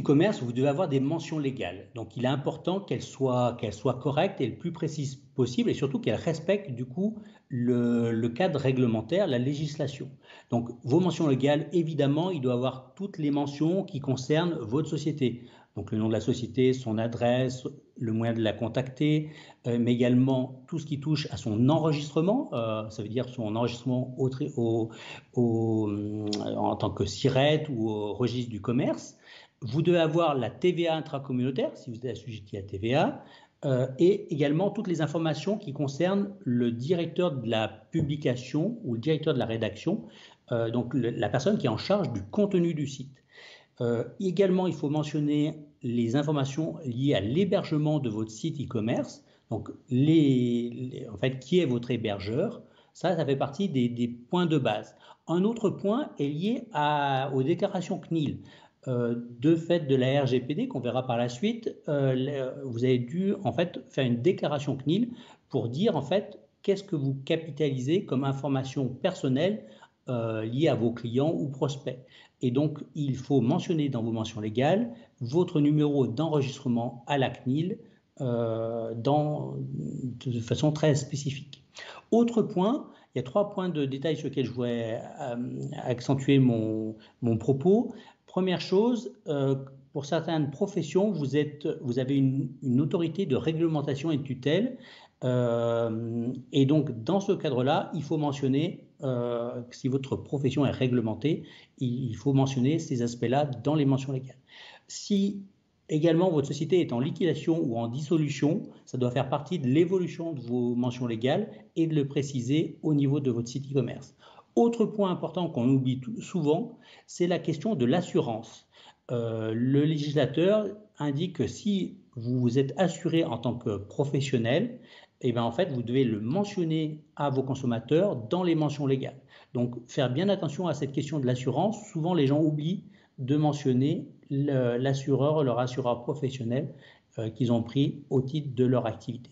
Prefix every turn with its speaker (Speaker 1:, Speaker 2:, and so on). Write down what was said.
Speaker 1: e-commerce, vous devez avoir des mentions légales. Donc, il est important qu'elles soient correctes et le plus précises possible et surtout qu'elles respectent du coup le cadre réglementaire, la législation. Donc, vos mentions légales, évidemment, il doit avoir toutes les mentions qui concernent votre société. Donc, le nom de la société, son adresse, le moyen de la contacter, mais également tout ce qui touche à son enregistrement, ça veut dire son enregistrement en tant que SIRET ou au registre du commerce. Vous devez avoir la TVA intracommunautaire, si vous êtes assujetti à TVA, et également toutes les informations qui concernent le directeur de la publication ou le directeur de la rédaction, donc la personne qui est en charge du contenu du site. Également, il faut mentionner les informations liées à l'hébergement de votre site e-commerce, donc en fait, qui est votre hébergeur. Ça fait partie des points de base. Un autre point est lié aux déclarations CNIL. De fait de la RGPD qu'on verra par la suite, vous avez dû en fait faire une déclaration CNIL pour dire en fait qu'est-ce que vous capitalisez comme information personnelle liée à vos clients ou prospects. Et donc il faut mentionner dans vos mentions légales votre numéro d'enregistrement à la CNIL de façon très spécifique. Autre point, il y a 3 points de détail sur lesquels je voudrais accentuer mon propos. Première chose, pour certaines professions, vous avez une autorité de réglementation et de tutelle. Et donc, dans ce cadre-là, il faut mentionner, si votre profession est réglementée, il faut mentionner ces aspects-là dans les mentions légales. Si également votre société est en liquidation ou en dissolution, ça doit faire partie de l'évolution de vos mentions légales et de le préciser au niveau de votre site e-commerce. Autre point important qu'on oublie souvent, c'est la question de l'assurance. Le législateur indique que si vous êtes assuré en tant que professionnel, eh bien en fait, vous devez le mentionner à vos consommateurs dans les mentions légales. Donc, faire bien attention à cette question de l'assurance. Souvent, les gens oublient de mentionner l'assureur, leur assureur professionnel qu'ils ont pris au titre de leur activité.